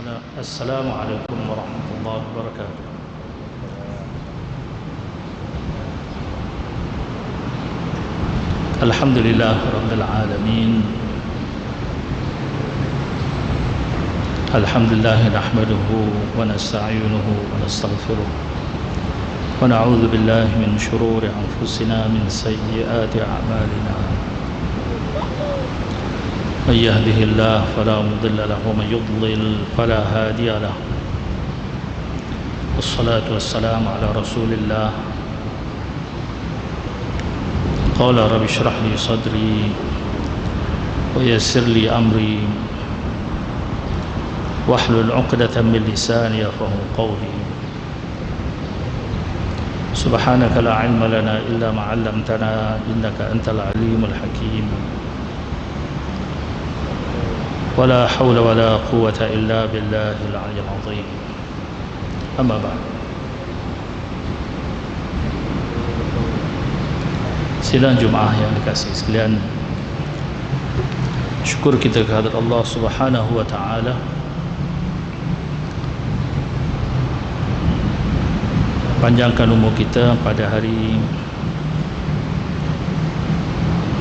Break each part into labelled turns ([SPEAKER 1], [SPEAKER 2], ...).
[SPEAKER 1] السلام عليكم ورحمة الله وبركاته. الحمد لله رب العالمين. الحمد لله نحمده ونستعينه ونستغفره ونعوذ بالله من شرور أنفسنا من سيئات أعمالنا. من يهده الله فلا مضل له ومن يضلل فلا هادي له. والصلاة والسلام على رسول الله. قال رب اشرح لي صدري ويسر لي أمري واحلل عقدة من لساني يفقهوا قولي. سبحانك لا علم لنا إلا ما علمتنا إنك أنت العليم الحكيم. ولا حول ولا قوة إلا بالله العلي العظيم. أما بعد. Sidang Jumaah yang dikasihi sekalian, syukur kita kehadrat Allah Subhanahu wa taala panjangkan umur kita pada hari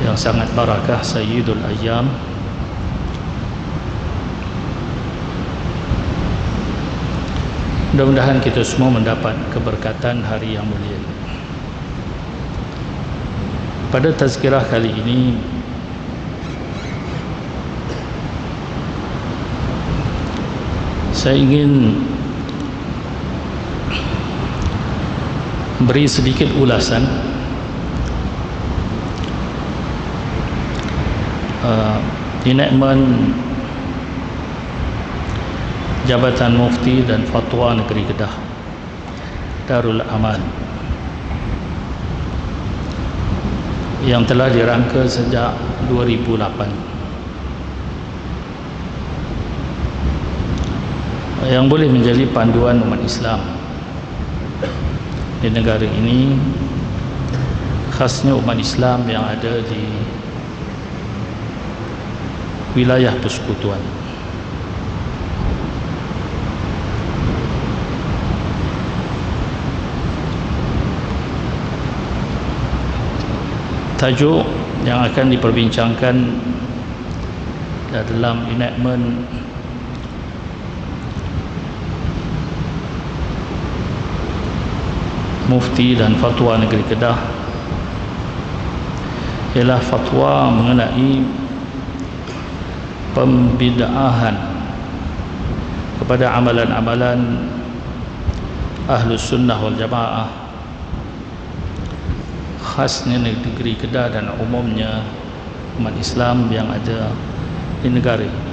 [SPEAKER 1] yang sangat barakah, Sayyidul Ayyam. Mudah-mudahan kita semua mendapat keberkatan hari yang mulia ini. Pada tazkirah kali ini, saya ingin beri sedikit ulasan enakmen Jabatan Mufti dan Fatwa Negeri Kedah Darul Aman yang telah dirangka sejak 2008, yang boleh menjadi panduan umat Islam di negara ini, khasnya umat Islam yang ada di wilayah persekutuan. Tajuk yang akan diperbincangkan dalam enakmen Mufti dan Fatwa Negeri Kedah ialah fatwa mengenai pembid'ahan kepada amalan-amalan Ahlus Sunnah wal Jamaah, khasnya negeri Kedah dan umumnya umat Islam yang ada di negara ini.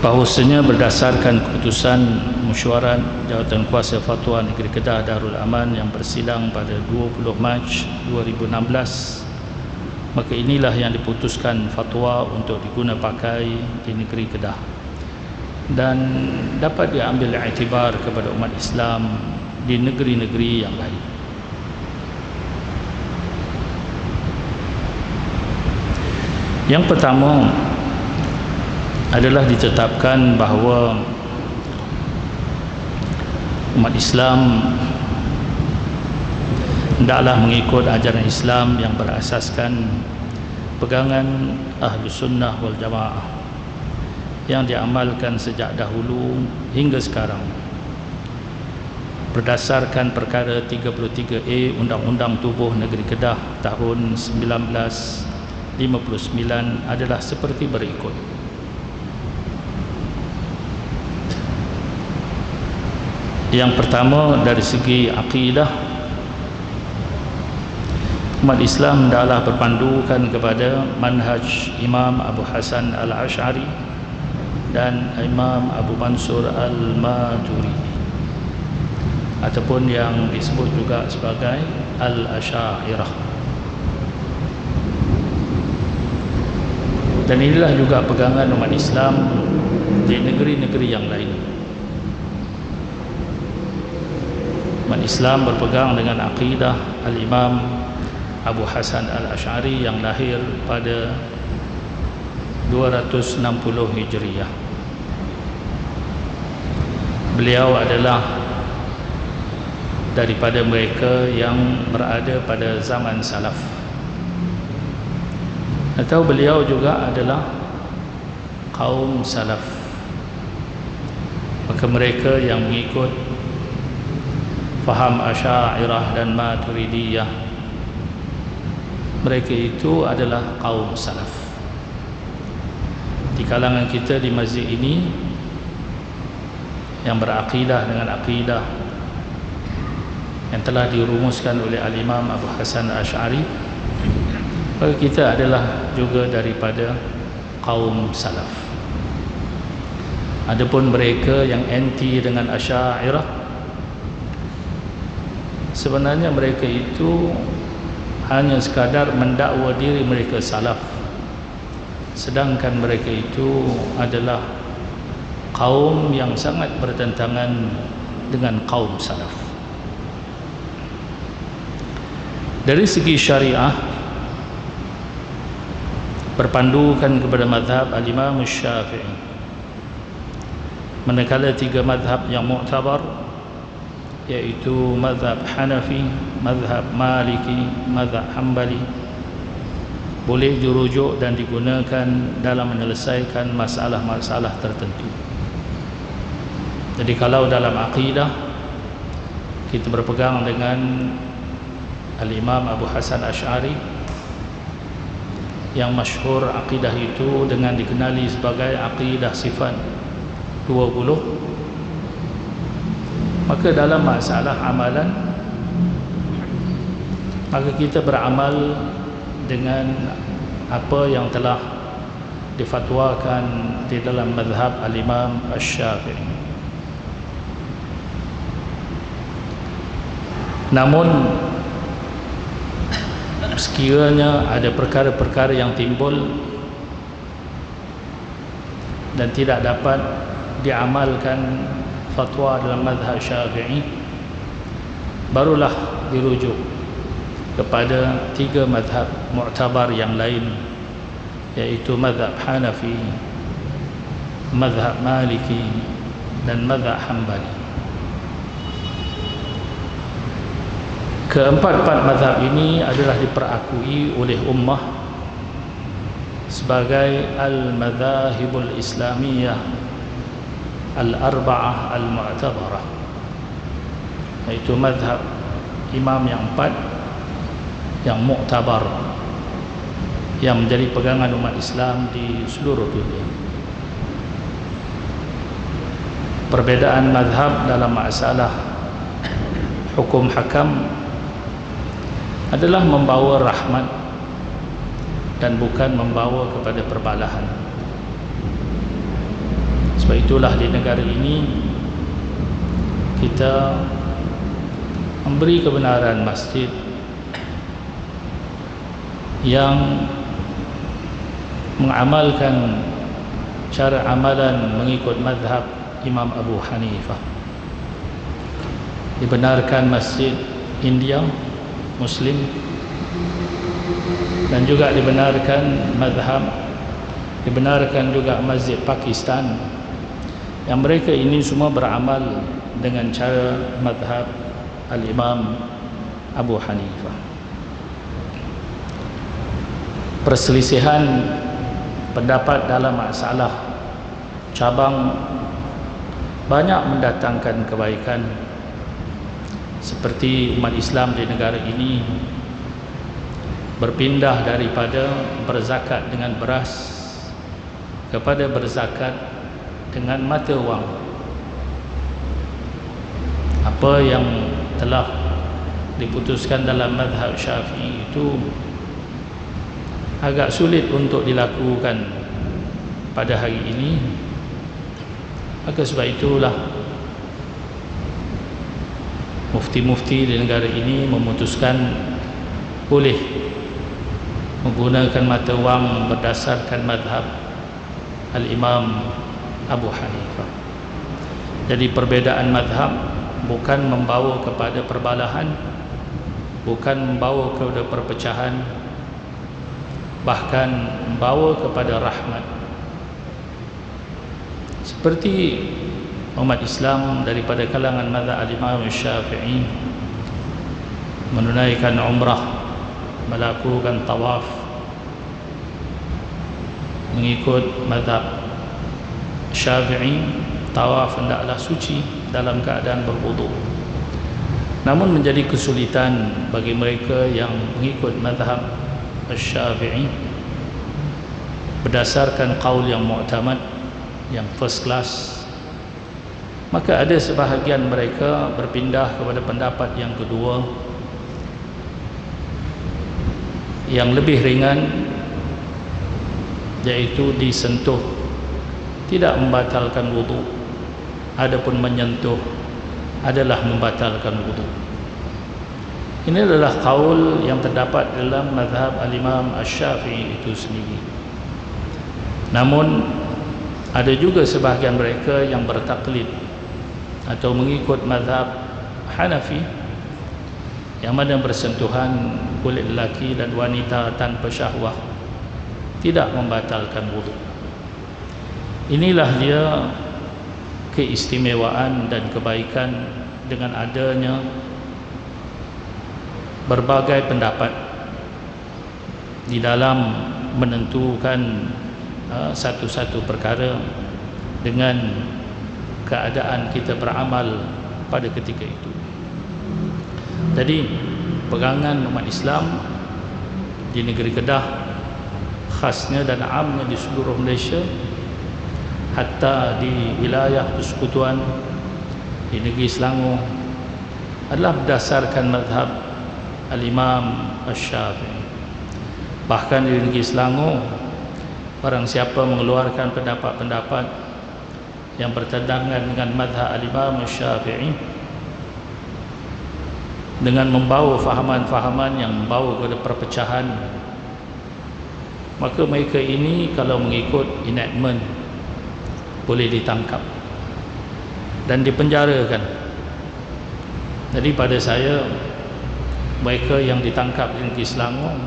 [SPEAKER 1] Bahawasanya berdasarkan keputusan Mesyuarat Jawatan Kuasa Fatwa Negeri Kedah Darul Aman yang bersilang pada 20 Mac 2016, maka inilah yang diputuskan fatwa untuk diguna pakai di negeri Kedah dan dapat diambil iktibar kepada umat Islam di negeri-negeri yang lain. Yang pertama adalah ditetapkan bahawa umat Islam hendaklah mengikut ajaran Islam yang berasaskan pegangan Ahlus Sunnah wal Jamaah yang diamalkan sejak dahulu hingga sekarang berdasarkan perkara 33A Undang-Undang Tubuh Negeri Kedah tahun 1959 adalah seperti berikut. Yang pertama, dari segi akidah, umat Islam hendaklah berpandukan kepada manhaj Imam Abu Hasan Al-Ash'ari dan Imam Abu Mansur Al-Maturidi, ataupun yang disebut juga sebagai Al-Asy'ariyah. Dan inilah juga pegangan umat Islam di negeri-negeri yang lain. Islam berpegang dengan akidah Al-Imam Abu Hasan Al-Asy'ari yang lahir pada 260 Hijriah. Beliau adalah daripada mereka yang berada pada zaman salaf, atau beliau juga adalah kaum salaf. Maka mereka yang mengikut faham Asy'ariyah dan Maturidiyah, mereka itu adalah kaum salaf. Di kalangan kita di masjid ini yang berakidah dengan akidah yang telah dirumuskan oleh Al-Imam Abu Hasan Al-Asy'ari, maka kita adalah juga daripada kaum salaf. Adapun mereka yang anti dengan Asy'ariyah, sebenarnya mereka itu hanya sekadar mendakwa diri mereka salaf, sedangkan mereka itu adalah kaum yang sangat bertentangan dengan kaum salaf. Dari segi syariah, berpandukan kepada mazhab Al-Imam Syafi'i, manakala tiga mazhab yang muktabar, yaitu mazhab Hanafi, mazhab Maliki, mazhab Hambali, boleh dirujuk dan digunakan dalam menyelesaikan masalah-masalah tertentu. Jadi kalau dalam akidah kita berpegang dengan Al-Imam Abu Hasan Asy'ari, yang masyhur akidah itu dengan dikenali sebagai akidah sifat 20, maka dalam masalah amalan, maka kita beramal dengan apa yang telah difatwakan di dalam mazhab Al-Imam Asy-Syafi'i. Namun sekiranya ada perkara-perkara yang timbul dan tidak dapat diamalkan fatwa dalam mazhab Syafi'i, barulah dirujuk kepada tiga mazhab mu'tabar yang lain, yaitu mazhab Hanafi, mazhab Maliki dan mazhab Hambali. Keempat-empat mazhab ini adalah diperakui oleh ummah sebagai al-madzahibul islamiyah al-arba'ah al-mu'tabarah, yaitu mazhab imam yang empat yang muktabar, yang menjadi pegangan umat Islam di seluruh dunia. Perbedaan mazhab dalam masalah hukum hakam adalah membawa rahmat dan bukan membawa kepada perbalahan. Sebab itulah di negara ini kita memberi kebenaran masjid yang mengamalkan cara amalan mengikut mazhab Imam Abu Hanifah. Dibenarkan masjid India Muslim, dan juga dibenarkan juga masjid Pakistan, yang mereka ini semua beramal dengan cara mazhab Al-Imam Abu Hanifah. Perselisihan pendapat dalam masalah cabang banyak mendatangkan kebaikan, seperti umat Islam di negara ini berpindah daripada berzakat dengan beras kepada berzakat dengan mata wang. Apa yang telah diputuskan dalam mazhab Syafi'i itu agak sulit untuk dilakukan pada hari ini. Maka sebab itulah mufti-mufti di negara ini memutuskan boleh menggunakan mata wang berdasarkan mazhab Al-Imam Abu Hanifah. Jadi perbezaan mazhab bukan membawa kepada perbalahan, bukan membawa kepada perpecahan, bahkan membawa kepada rahmat. Seperti umat Islam daripada kalangan mazhab al-Imam Syafi'i menunaikan umrah, melakukan tawaf mengikut mazhab Syafi'i, tawaf hendaklah suci dalam keadaan berwuduk. Namun menjadi kesulitan bagi mereka yang mengikut mazhab Syafi'i berdasarkan qaul yang mu'tamad, yang first class. Maka ada sebahagian mereka berpindah kepada pendapat yang kedua, yang lebih ringan, yaitu disentuh tidak membatalkan wudu, adapun menyentuh adalah membatalkan wudu. Ini adalah qaul yang terdapat dalam mazhab al-Imam Asy-Syafi'i itu sendiri. Namun ada juga sebahagian mereka yang bertaklid atau mengikut mazhab Hanafi, yang mana bersentuhan kulit lelaki dan wanita tanpa syahwah tidak membatalkan wudu. Inilah dia keistimewaan dan kebaikan dengan adanya berbagai pendapat di dalam menentukan satu-satu perkara dengan keadaan kita beramal pada ketika itu. Jadi pegangan umat Islam di negeri Kedah khasnya dan amnya di seluruh Malaysia, hatta di wilayah persekutuan di negeri Selangor, adalah berdasarkan mazhab al-Imam Asy-Syafi'i. Bahkan di negeri Selangor, barang siapa mengeluarkan pendapat-pendapat yang bertentangan dengan mazhab al-Imam Asy-Syafi'i dengan membawa fahaman-fahaman yang membawa kepada perpecahan, maka mereka ini kalau mengikut enactment boleh ditangkap dan dipenjarakan. Jadi pada saya, mereka yang ditangkap di negeri Selangor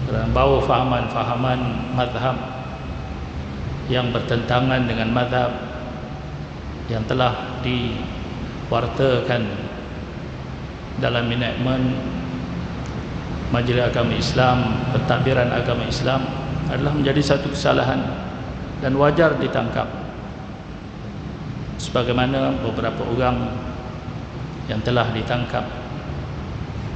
[SPEAKER 1] kerana bawa fahaman-fahaman mazhab yang bertentangan dengan mazhab yang telah diwartakan dalam enactment Majlis Agama Islam, Pentadbiran Agama Islam, adalah menjadi satu kesalahan dan wajar ditangkap. Sebagaimana beberapa orang yang telah ditangkap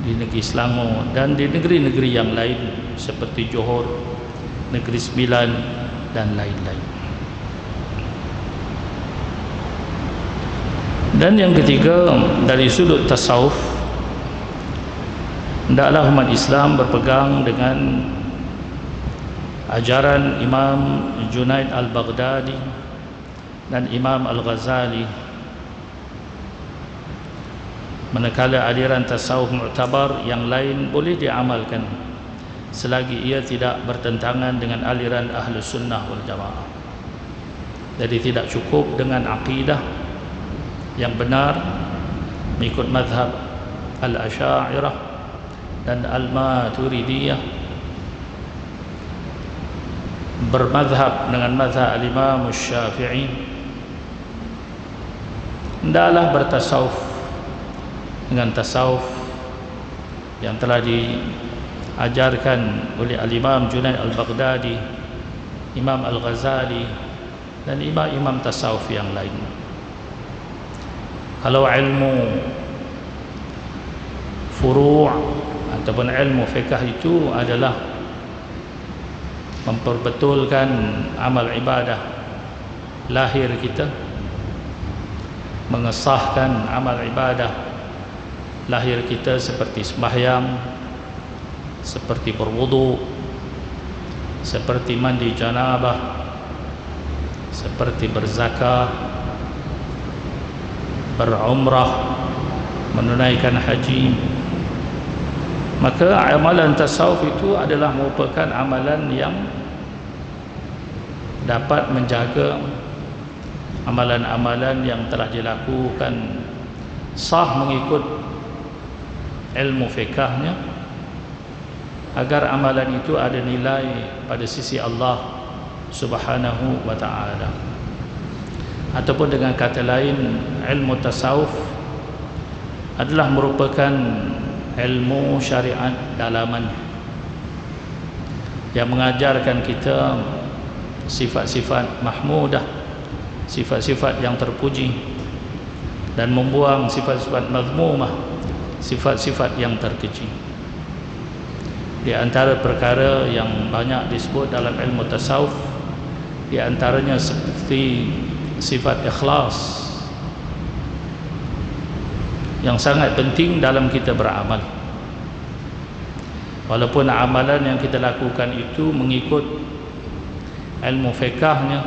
[SPEAKER 1] di negeri Selangor dan di negeri-negeri yang lain seperti Johor, Negeri Sembilan dan lain-lain. Dan yang ketiga, dari sudut tasawuf, hendaklah umat Islam berpegang dengan ajaran Imam Junaid al-Baghdadi dan Imam al-Ghazali, manakala aliran tasawuf mu'tabar yang lain boleh diamalkan selagi ia tidak bertentangan dengan aliran Ahlus Sunnah wal Jamaah. Jadi tidak cukup dengan akidah yang benar mengikut mazhab al-Asy'ariyah dan al-Maturidiyah, bermazhab dengan mazhab al-Imam Syafi'i. Hendaklah bertasawuf dengan tasawuf yang telah diajarkan oleh al-Imam Junaid al-Baghdadi, Imam al-Ghazali dan imam-imam tasawuf yang lain. Kalau ilmu furu' ataupun ilmu fiqh itu adalah memperbetulkan amal ibadah lahir kita, mengesahkan amal ibadah lahir kita seperti sembahyang, seperti berwudu, seperti mandi janabah, seperti berzakah, berumrah, menunaikan haji. Maka amalan tasawuf itu adalah merupakan amalan yang dapat menjaga amalan-amalan yang telah dilakukan sah mengikut ilmu fiqahnya, agar amalan itu ada nilai pada sisi Allah Subhanahu wa ta'ala. Ataupun dengan kata lain, ilmu tasawuf adalah merupakan ilmu syariat dalaman yang mengajarkan kita sifat-sifat mahmudah, sifat-sifat yang terpuji, dan membuang sifat-sifat mazmumah, sifat-sifat yang terkeji. Di antara perkara yang banyak disebut dalam ilmu tasawuf, di antaranya seperti sifat ikhlas, yang sangat penting dalam kita beramal. Walaupun amalan yang kita lakukan itu mengikut ilmu fiqahnya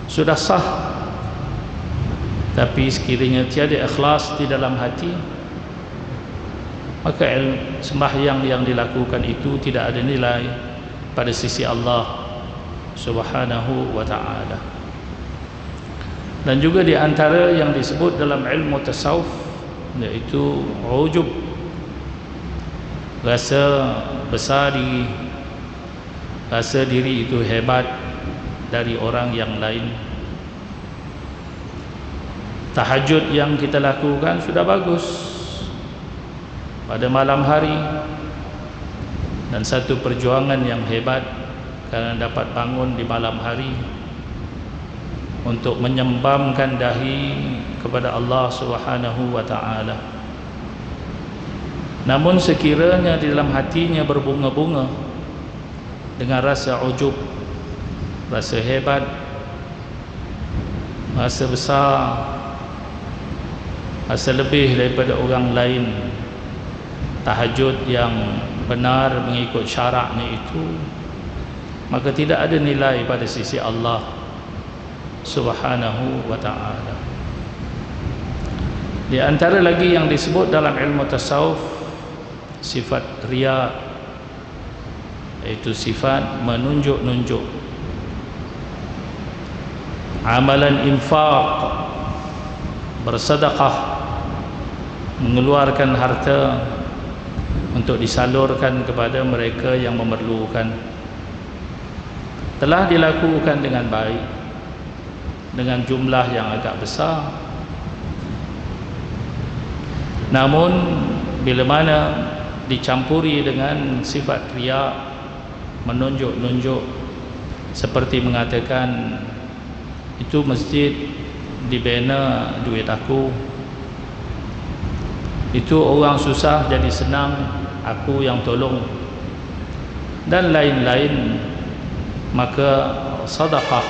[SPEAKER 1] sudah sah, tapi sekiranya tiada ikhlas di dalam hati, maka sembahyang yang dilakukan itu tidak ada nilai pada sisi Allah Subhanahu wa ta'ala. Dan juga di antara yang disebut dalam ilmu tasawuf, yaitu ujub, rasa besar diri, rasa diri itu hebat dari orang yang lain. Tahajud yang kita lakukan sudah bagus pada malam hari, dan satu perjuangan yang hebat kerana dapat bangun di malam hari untuk menyembamkan dahi kepada Allah Subhanahu wa ta'ala. Namun sekiranya di dalam hatinya berbunga-bunga dengan rasa ujub, rasa hebat, rasa besar, rasa lebih daripada orang lain, tahajud yang benar mengikut syaraknya itu, maka tidak ada nilai pada sisi Allah Subhanahu wa ta'ala. Di antara lagi yang disebut dalam ilmu tasawuf, sifat riya, iaitu sifat menunjuk-nunjuk. Amalan infak, bersedekah, mengeluarkan harta untuk disalurkan kepada mereka yang memerlukan, telah dilakukan dengan baik, dengan jumlah yang agak besar. Namun bila mana dicampuri dengan sifat riya, menunjuk-nunjuk, seperti mengatakan itu masjid dibina duit aku, itu orang susah jadi senang, aku yang tolong, dan lain-lain, maka sedekah,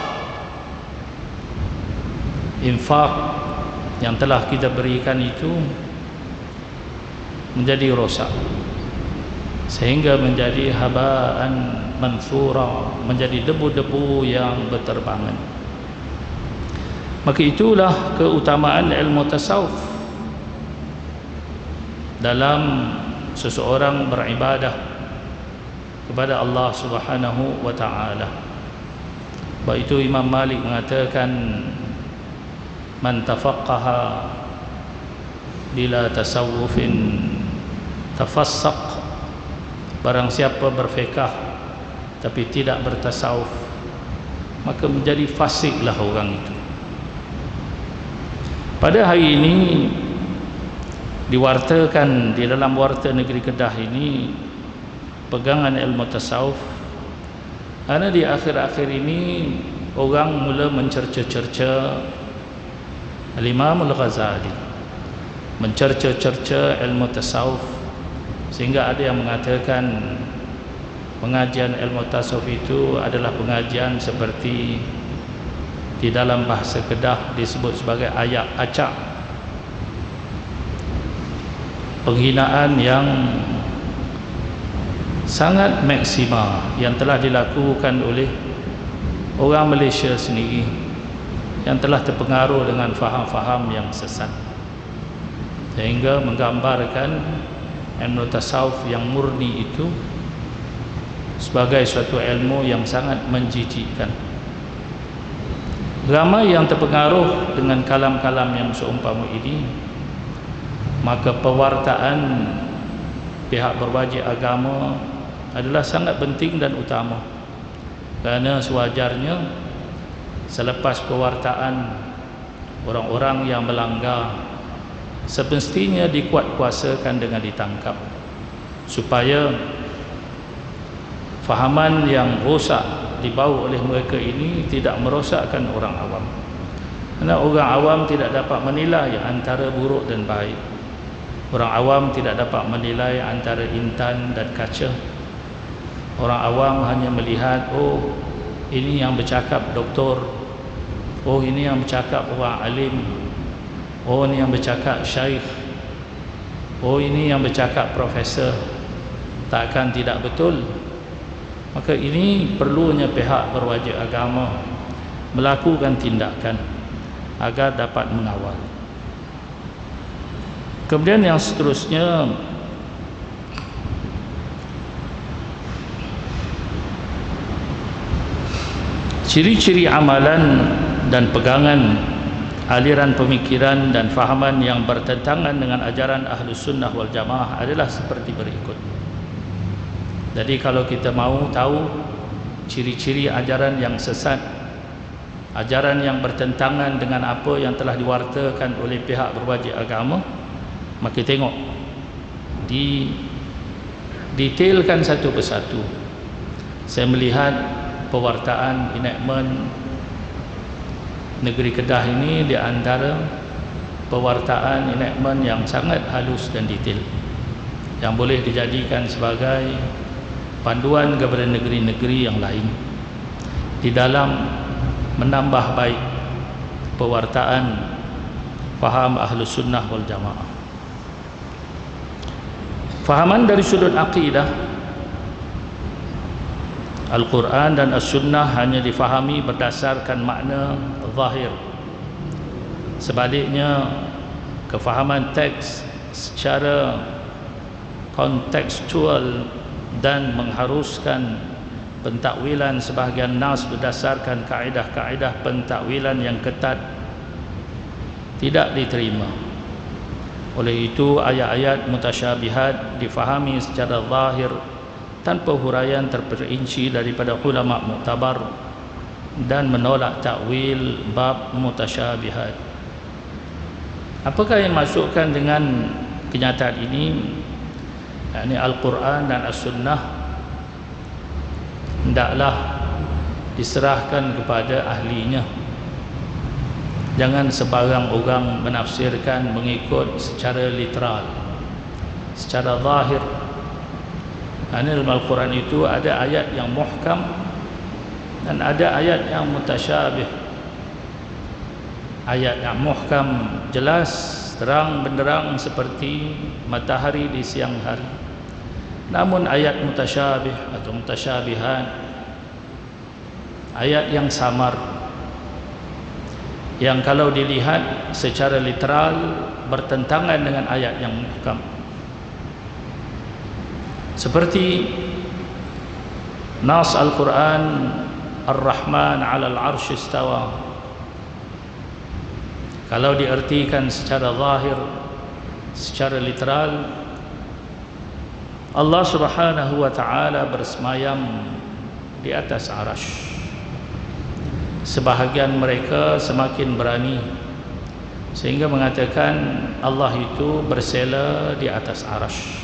[SPEAKER 1] infak yang telah kita berikan itu menjadi rosak, sehingga menjadi habaan mansura, menjadi debu-debu yang berterbangan. Maka itulah keutamaan ilmu tasawuf dalam seseorang beribadah kepada Allah Subhanahu wa ta'ala. Sebab itu Imam Malik mengatakan, man tafaqqaha bila tasawufin tafassaq, barang siapa berfiqah tapi tidak bertasawuf, maka menjadi fasiklah orang itu. Pada hari ini diwartakan di dalam warta negeri Kedah ini pegangan ilmu tasawuf, kerana di akhir-akhir ini orang mula mencerca-cerca Al-Imam Al-Ghazali, mencerca-cerca ilmu tasawuf, sehingga ada yang mengatakan pengajian ilmu tasawuf itu adalah pengajian seperti di dalam bahasa Kedah disebut sebagai ayak acak, penghinaan yang sangat maksima yang telah dilakukan oleh orang Malaysia sendiri yang telah terpengaruh dengan faham-faham yang sesat, sehingga menggambarkan ilmu tasawuf yang murni itu sebagai suatu ilmu yang sangat menjijikkan, Ramai yang terpengaruh dengan kalam-kalam yang seumpama ini, maka pewartaan pihak berwajib agama adalah sangat penting dan utama. Kerana sewajarnya selepas pewartaan, orang-orang yang melanggar semestinya dikuatkuasakan dengan ditangkap, supaya fahaman yang rosak dibawa oleh mereka ini tidak merosakkan orang awam. Kerana orang awam tidak dapat menilai antara buruk dan baik. Orang awam tidak dapat menilai antara intan dan kaca. Orang awam hanya melihat, oh ini yang bercakap doktor, oh ini yang bercakap orang alim, oh ini yang bercakap syaikh, oh ini yang bercakap profesor. Takkan tidak betul. Maka ini perlunya pihak berwajib agama melakukan tindakan agar dapat mengawal. Kemudian yang seterusnya, ciri-ciri amalan dan pegangan aliran pemikiran dan fahaman yang bertentangan dengan ajaran Ahlus Sunnah wal Jamaah adalah seperti berikut. Jadi kalau kita mahu tahu ciri-ciri ajaran yang sesat, ajaran yang bertentangan dengan apa yang telah diwartakan oleh pihak berwajib agama, maka tengok didetailkan satu persatu. Saya melihat pewartaan enactment negeri Kedah ini di antara pewartaan enactment yang sangat halus dan detail, yang boleh dijadikan sebagai panduan kepada negeri-negeri yang lain di dalam menambah baik pewartaan faham Ahlus Sunnah wal Jamaah. Fahaman dari sudut akidah, Al-Quran dan As-Sunnah hanya difahami berdasarkan makna zahir. Sebaliknya, kefahaman teks secara kontekstual dan mengharuskan pentakwilan sebahagian nas berdasarkan kaedah-kaedah pentakwilan yang ketat tidak diterima. Oleh itu, ayat-ayat mutasyabihat difahami secara zahir tanpa huraian terperinci daripada ulama muktabar dan menolak takwil bab mutasyabihat. Apakah yang masukkan dengan kenyataan ini? Yakni Al-Quran dan As-Sunnah hendaklah diserahkan kepada ahlinya. Jangan sebarang orang menafsirkan mengikut secara literal, secara zahir. Kerana dalam Al-Quran itu ada ayat yang muhkam dan ada ayat yang mutasyabih. Ayat yang muhkam jelas terang benderang seperti matahari di siang hari. Namun ayat mutasyabih atau mutasyabihat, ayat yang samar, yang kalau dilihat secara literal bertentangan dengan ayat yang muhkam. Seperti nas Al-Quran, Ar-Rahman 'alal 'arsy istawa. Kalau diartikan secara zahir, secara literal, Allah Subhanahu wa taala bersemayam di atas arasy. Sebahagian mereka semakin berani sehingga mengatakan Allah itu bersela di atas arasy.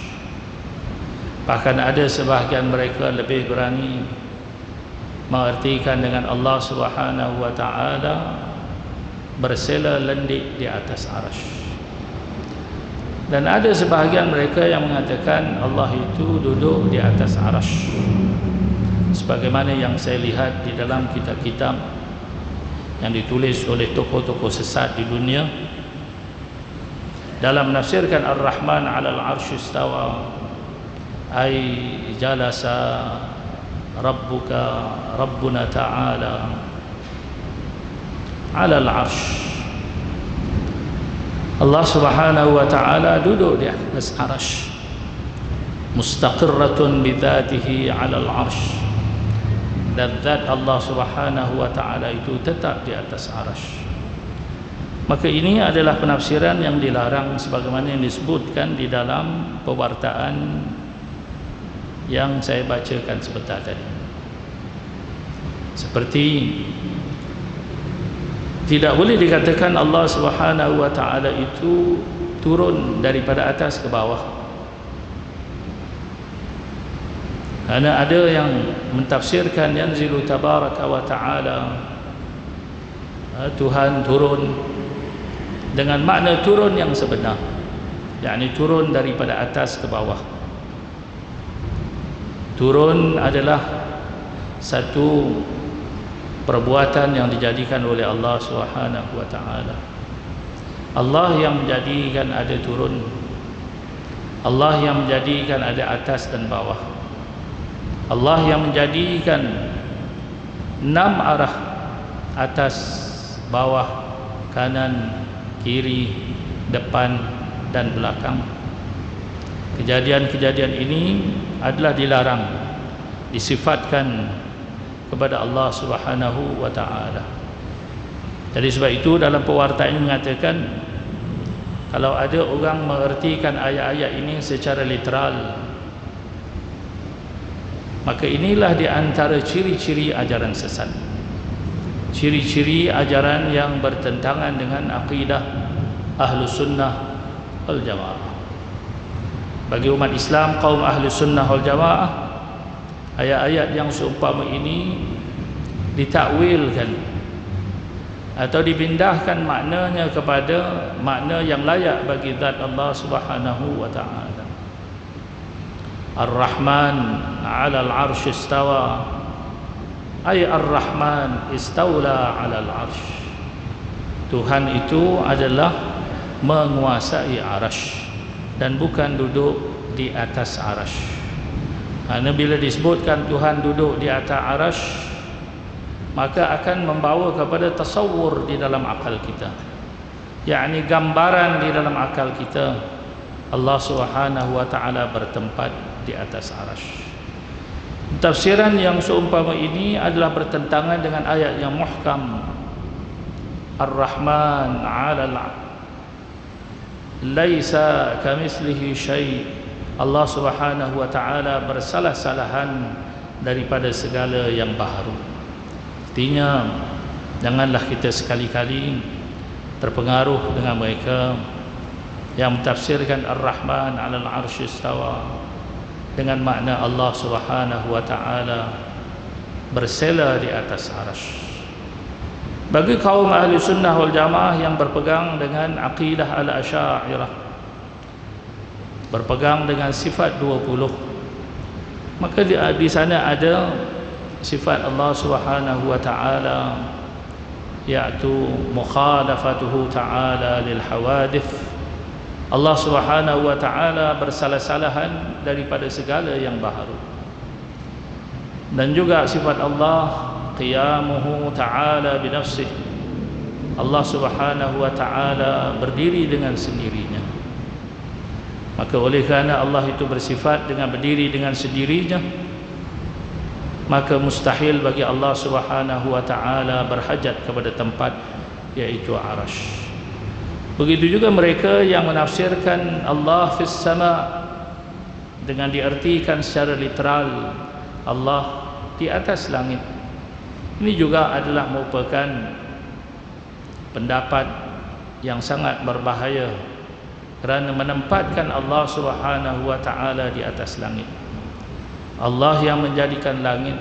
[SPEAKER 1] Bahkan ada sebahagian mereka lebih berani mengartikan dengan Allah Subhanahu wa taala bersela lendik di atas arasy. Dan ada sebahagian mereka yang mengatakan Allah itu duduk di atas arasy, sebagaimana yang saya lihat di dalam kitab-kitab yang ditulis oleh tokoh-tokoh sesat di dunia dalam menafsirkan Ar-Rahman 'alal 'arsy istawa, ay jalasa rabbuna ta'ala 'alal 'arsy. Allah Subhanahu wa taala duduk di atas arasy, mustaqirratun bidzatihi 'alal 'arsy. dan zat Allah Subhanahu wa ta'ala itu tetap di atas arasy. Maka ini adalah penafsiran yang dilarang sebagaimana yang disebutkan di dalam pewartaan yang saya bacakan sebentar tadi. Seperti tidak boleh dikatakan Allah Subhanahu wa ta'ala itu turun daripada atas ke bawah, karena ada yang mentafsirkan yanzilu tabaraka wa ta'ala, Tuhan turun dengan makna turun yang sebenar, yakni turun daripada atas ke bawah. Turun adalah satu perbuatan yang dijadikan oleh Allah Subhanahu wa ta'ala. Allah yang menjadikan ada turun, Allah yang menjadikan ada atas dan bawah, Allah yang menjadikan 6 arah, atas, bawah, kanan, kiri, depan dan belakang. Kejadian-kejadian ini adalah dilarang disifatkan kepada Allah Subhanahu wa ta'ala. Jadi sebab itu dalam pewartaan ini mengatakan, kalau ada orang mengertikan ayat-ayat ini secara literal, maka inilah di antara ciri-ciri ajaran sesat, ciri-ciri ajaran yang bertentangan dengan akidah Ahlus Sunnah wal Jamaah. Bagi umat Islam, kaum Ahlus Sunnah wal Jamaah, ayat-ayat yang seumpama ini ditakwilkan atau dipindahkan maknanya kepada makna yang layak bagi zat Allah Subhanahu wa ta'ala. Ar-Rahman 'ala al-'arsy istawa, ay Ar-Rahman istawla 'ala al-'arsy. Tuhan itu adalah menguasai arasy dan bukan duduk di atas arasy. Karena bila disebutkan Tuhan duduk di atas arasy, maka akan membawa kepada tasawur di dalam akal kita, yakni gambaran di dalam akal kita Allah Subhanahu wa ta'ala bertempat di atas arasy. Tafsiran yang seumpama ini adalah bertentangan dengan ayat yang muhkam, Ar-Rahman 'ala laisa kamitslihi syai'. Allah Subhanahu wa ta'ala bersalah-salahan daripada segala yang baharu. Artinya, janganlah kita sekali-kali terpengaruh dengan mereka yang mentafsirkan Ar-Rahman 'ala al-'arsy istawa dengan makna Allah Subhanahu wa ta'ala bersela di atas arasy. Bagi kaum Ahli Sunnah wal Jamaah yang berpegang dengan akidah al-Asy'ariyah, berpegang dengan sifat 20, maka di sana ada sifat Allah Subhanahu wa ta'ala, yaitu mukhalafatuhu ta'ala lil hawadith. Allah Subhanahu wa ta'ala bersalah-salahan daripada segala yang baharu. Dan juga sifat Allah qiyamuhu ta'ala binafsih. Allah Subhanahu wa ta'ala berdiri dengan sendirinya. Maka oleh kerana Allah itu bersifat dengan berdiri dengan sendirinya, maka mustahil bagi Allah Subhanahu wa ta'ala berhajat kepada tempat, yaitu arasy. Begitu juga mereka yang menafsirkan Allah fis sama dengan diartikan secara literal Allah di atas langit. Ini juga adalah merupakan pendapat yang sangat berbahaya, kerana menempatkan Allah Subhanahu wa ta'ala di atas langit. Allah yang menjadikan langit,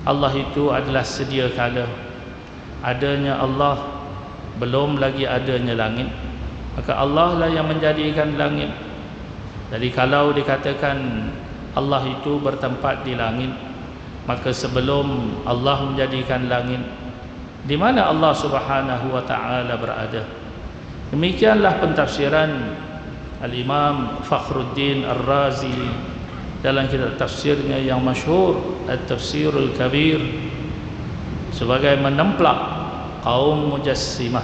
[SPEAKER 1] Allah itu adalah sedia kala adanya Allah, belum lagi adanya langit. Maka Allah lah yang menjadikan langit. Jadi kalau dikatakan Allah itu bertempat di langit, maka sebelum Allah menjadikan langit, di mana Allah Subhanahu wa ta'ala berada? Demikianlah pentafsiran Al-Imam Fakhruddin Ar-Razi dalam kitab tafsirnya yang masyhur At-Tafsirul Kabir, sebagai menemplak kaum Mujassimah,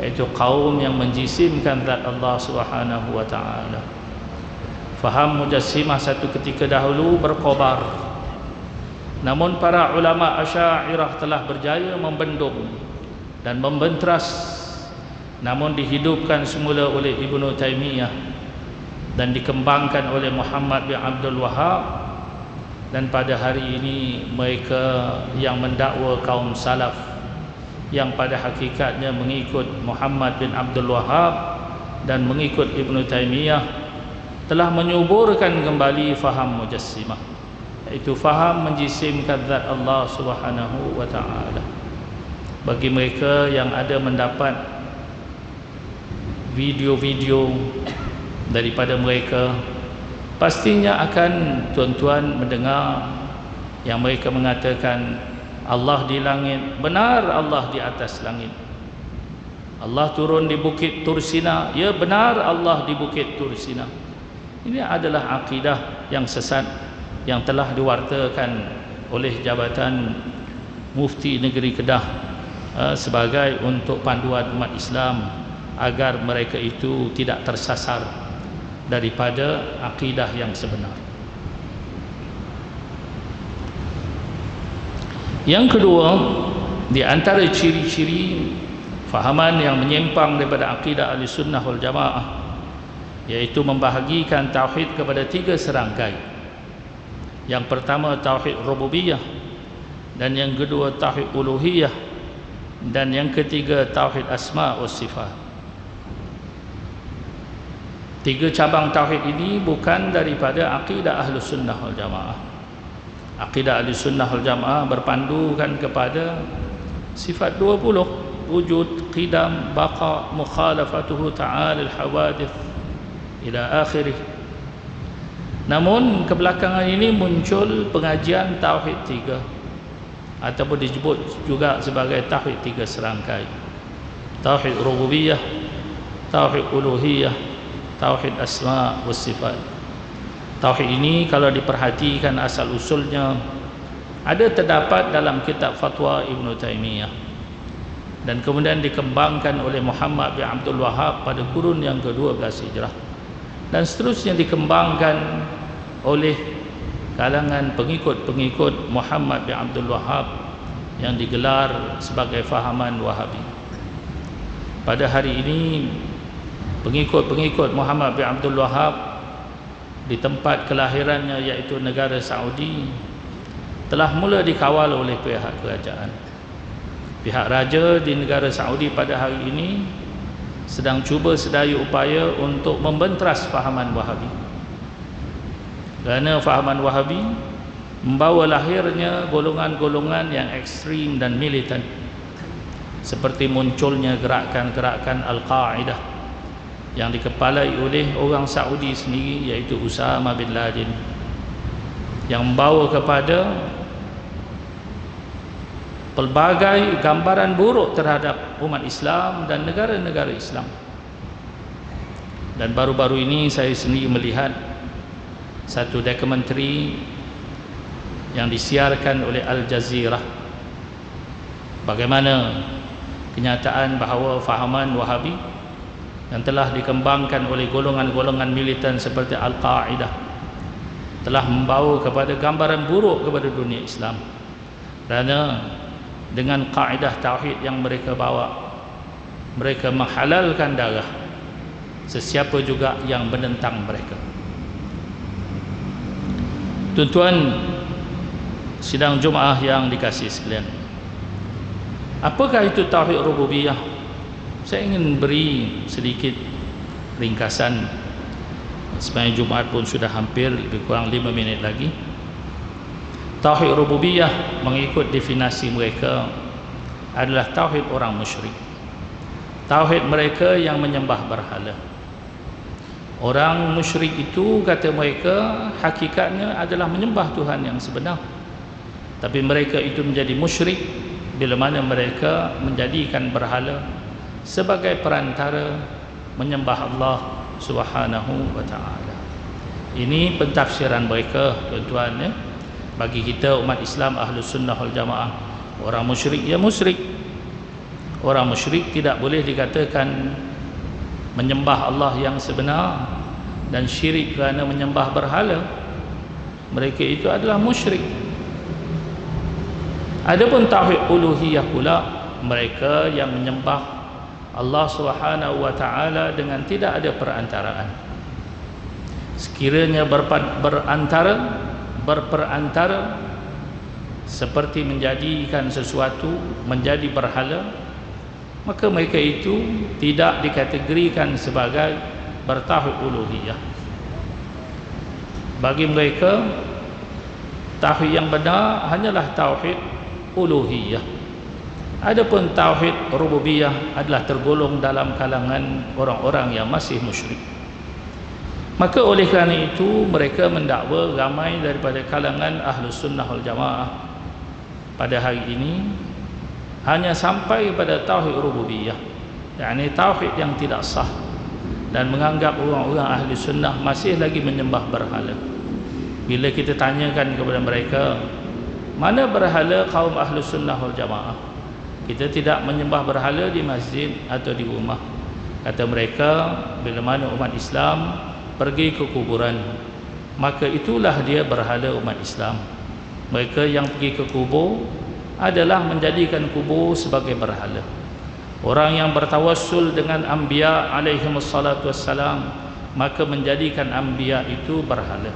[SPEAKER 1] iaitu kaum yang menjisimkan zat Allah Subhanahu wa ta'ala. Faham Mujassimah satu ketika dahulu berkobar, Namun para ulama Asy'ariyah telah berjaya membendung dan membenteras, namun dihidupkan semula oleh Ibnu Taimiyah dan dikembangkan oleh Muhammad bin Abdul Wahhab. Dan pada hari ini mereka yang mendakwa kaum salaf yang pada hakikatnya mengikut Muhammad bin Abdul Wahhab dan mengikut Ibnu Taimiyah telah menyuburkan kembali faham Mujassimah, iaitu faham menjisimkan zat Allah Subhanahu wa taala. Bagi mereka yang ada mendapat video-video daripada mereka, pastinya akan tuan-tuan mendengar yang mereka mengatakan Allah di langit, benar Allah di atas langit. Allah turun di bukit Tursina, ya benar Allah di bukit Tursina. Ini adalah akidah yang sesat yang telah diwartakan oleh Jabatan Mufti Negeri Kedah sebagai untuk panduan umat Islam agar mereka itu tidak tersasar daripada akidah yang sebenar. Yang kedua, di antara ciri-ciri fahaman yang menyimpang daripada akidah Ahlussunnah wal Jamaah, yaitu membahagikan tauhid kepada 3 serangkai. Yang pertama tauhid rububiyah, dan yang kedua tauhid uluhiyah, dan yang ketiga tauhid asma wa sifat. 3 cabang tauhid ini bukan daripada akidah Ahlussunnah wal Jamaah. Akidah Ahlussunnah wal Jamaah berpandukan kepada sifat 20, wujud, qidam, baqa, mukhalafatuhu ta'ala al-hawadith ila akhirih. Namun kebelakangan ini muncul pengajian tauhid 3, ataupun disebut juga sebagai tauhid 3 serangkai. Tauhid rububiyah, tauhid uluhiyah, tauhid asma wa sifat. Tauhid ini kalau diperhatikan asal usulnya ada terdapat dalam kitab fatwa Ibnu Taimiyah, dan kemudian dikembangkan oleh Muhammad bin Abdul Wahhab pada kurun yang ke-12 Hijrah, dan seterusnya dikembangkan oleh kalangan pengikut-pengikut Muhammad bin Abdul Wahhab yang digelar sebagai fahaman Wahabi. Pada hari ini pengikut-pengikut Muhammad bin Abdul Wahhab di tempat kelahirannya, iaitu negara Saudi, telah mula dikawal oleh pihak kerajaan. Pihak raja di negara Saudi pada hari ini sedang cuba sedaya upaya untuk membenteras fahaman Wahabi, kerana fahaman Wahabi membawa lahirnya golongan-golongan yang ekstrim dan militan, seperti munculnya gerakan-gerakan Al-Qa'idah yang dikepalai oleh orang Saudi sendiri, iaitu Usama bin Laden, yang membawa kepada pelbagai gambaran buruk terhadap umat Islam dan negara-negara Islam. Dan baru-baru ini saya sendiri melihat satu dokumentari yang disiarkan oleh Al Jazeera, bagaimana kenyataan bahawa fahaman Wahabi yang telah dikembangkan oleh golongan-golongan militan seperti Al-Qa'idah telah membawa kepada gambaran buruk kepada dunia Islam, kerana dengan kaedah tauhid yang mereka bawa, mereka menghalalkan darah sesiapa juga yang menentang mereka. Tuan-tuan sidang Jumaah yang dikasihi sekalian, apakah itu tauhid rububiyah? Saya ingin beri sedikit ringkasan. Sebenarnya Jumaat pun sudah hampir, lebih kurang 5 minit lagi. Tauhid rububiyah mengikut definisi mereka adalah tauhid orang musyrik, tauhid mereka yang menyembah berhala. Orang musyrik itu, kata mereka, hakikatnya adalah menyembah Tuhan yang sebenar, tapi mereka itu menjadi musyrik bila mana mereka menjadikan berhala sebagai perantara menyembah Allah Subhanahu wa taala. Ini pentafsiran mereka, tuan-tuan, ya. Bagi kita umat Islam Ahlussunnah wal Jamaah, orang musyrik ya musyrik. Orang musyrik tidak boleh dikatakan menyembah Allah yang sebenar, dan syirik kerana menyembah berhala. Mereka itu adalah musyrik. Adapun tauhid uluhiyah pula, mereka yang menyembah Allah Subhanahu wa taala dengan tidak ada perantaraan. Sekiranya berperantara seperti menjadikan sesuatu menjadi berhala, maka mereka itu tidak dikategorikan sebagai bertauhid uluhiyah. Bagi mereka, tauhid yang benar hanyalah tauhid uluhiyah. Adapun tauhid rububiyah adalah tergolong dalam kalangan orang-orang yang masih musyrik. Maka oleh kerana itu mereka mendakwa ramai daripada kalangan Ahlus Sunnah wal Jamaah pada hari ini hanya sampai pada tauhid rububiyah, yakni tauhid yang tidak sah, dan menganggap orang-orang ahli sunnah masih lagi menyembah berhala. Bila kita tanyakan kepada mereka, mana berhala kaum ahli sunnah wal jamaah? Kita tidak menyembah berhala di masjid atau di rumah. Kata mereka, bila mana umat Islam pergi ke kuburan, maka itulah dia berhala umat Islam. Mereka yang pergi ke kubur adalah menjadikan kubur sebagai berhala. Orang yang bertawassul dengan anbiya alaihimussalatu wassalam, maka menjadikan anbiya itu berhala.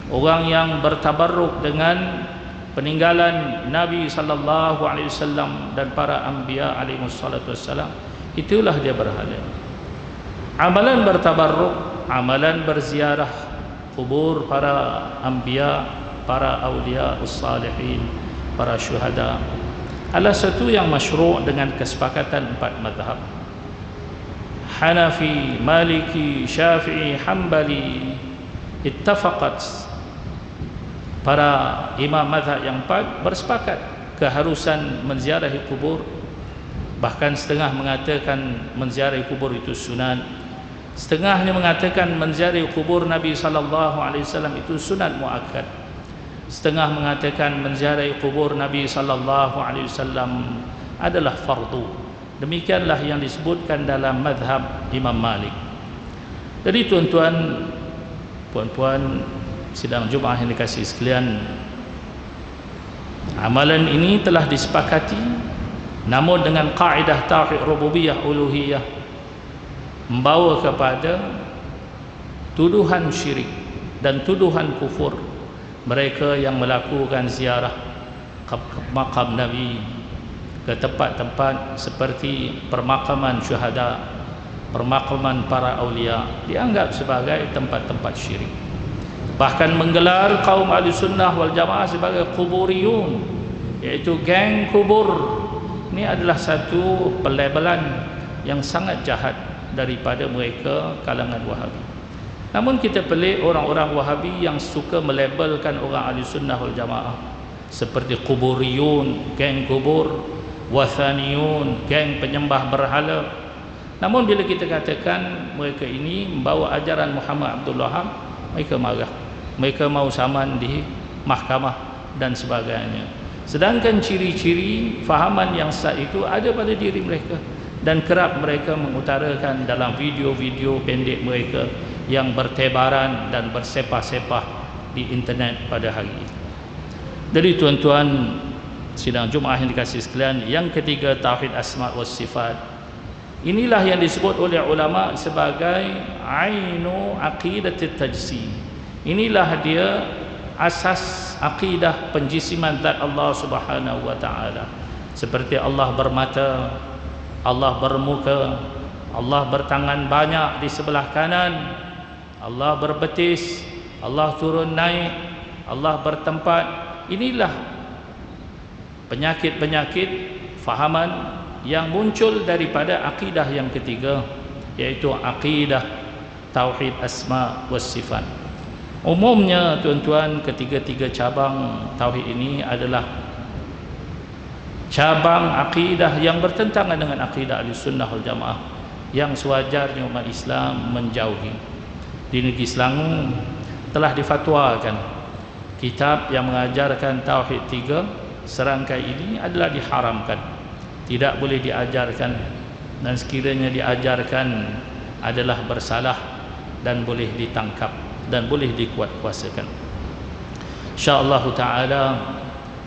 [SPEAKER 1] Orang yang bertabarruk dengan peninggalan Nabi sallallahu alaihi wasallam dan para anbiya alaihimussalatu wassalam, itulah dia berhala. Amalan bertabarruk, amalan berziarah kubur para anbiya, para awliya us-salihin, para syuhada, adalah satu yang masyru' dengan kesepakatan empat mazhab, Hanafi, Maliki, Syafi'i, Hambali. Ittafaqat, para imam mazhab yang empat bersepakat keharusan menziarahi kubur. Bahkan setengah mengatakan menziarahi kubur itu sunat, setengahnya mengatakan menziarahi kubur Nabi sallallahu alaihi wasallam itu sunat muakkad, setengah mengatakan menziarahi kubur Nabi sallallahu alaihi wasallam adalah fardu. Demikianlah yang disebutkan dalam mazhab Imam Malik. Jadi tuan-tuan, puan-puan sidang Jumaah yang dikasihi sekalian, amalan ini telah disepakati, namun dengan kaedah tauhid rububiyah uluhiyah membawa kepada tuduhan syirik dan tuduhan kufur mereka yang melakukan ziarah ke makam Nabi, ke tempat-tempat seperti permakaman syuhada, permakaman para awliya, dianggap sebagai tempat-tempat syirik. Bahkan menggelar kaum ahli sunnah wal jamaah sebagai kuburiyun, iaitu geng kubur. Ini adalah satu pelabelan yang sangat jahat daripada mereka kalangan Wahabi. Namun kita pelik orang-orang Wahabi yang suka melabelkan orang ahli sunnah wal jamaah seperti kuburiyun, geng kubur, wathaniyun, geng penyembah berhala. Namun bila kita katakan mereka ini membawa ajaran Muhammad Abdul Wahab, mereka marah. Mereka mau saman di mahkamah dan sebagainya. Sedangkan ciri-ciri fahaman yang sah itu ada pada diri mereka, dan kerap mereka mengutarakan dalam video-video pendek mereka yang bertebaran dan bersepah-sepah di internet pada hari ini. Jadi tuan-tuan sidang Jumaah yang dikasihi sekalian, yang ketiga tauhid asma wa sifat. Inilah yang disebut oleh ulama sebagai ainu aqidatit tajsim. Inilah dia asas akidah penjisiman zat Allah Subhanahu wa taala. Seperti Allah bermata, Allah bermuka, Allah bertangan banyak di sebelah kanan, Allah berbetis, Allah turun naik, Allah bertempat. Inilah penyakit-penyakit fahaman yang muncul daripada akidah yang ketiga, yaitu akidah tauhid asma was sifat. Umumnya tuan-tuan, ketiga-tiga cabang tauhid ini adalah cabang akidah yang bertentangan dengan akidah Ahlussunnah wal Jamaah yang sewajarnya umat Islam menjauhi. Di negeri Selangor telah difatwakan kitab yang mengajarkan tauhid tiga serangkai ini adalah diharamkan, tidak boleh diajarkan, dan sekiranya diajarkan adalah bersalah dan boleh ditangkap dan boleh dikuatkuasakan. InsyaAllah ta'ala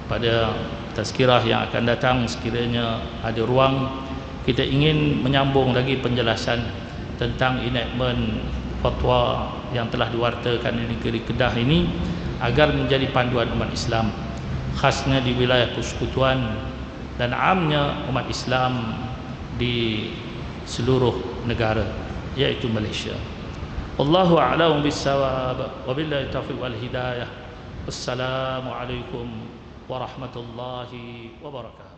[SPEAKER 1] pada tazkirah yang akan datang sekiranya ada ruang, kita ingin menyambung lagi penjelasan tentang enactment fatwa yang telah diwartakan di negeri Kedah ini agar menjadi panduan umat Islam, khasnya di wilayah persekutuan dan amnya umat Islam di seluruh negara, iaitu Malaysia. Wallahu a'lam bis-shawab, wabillahi taufiq wal hidayah. Wassalamualaikum warahmatullahi wabarakatuh.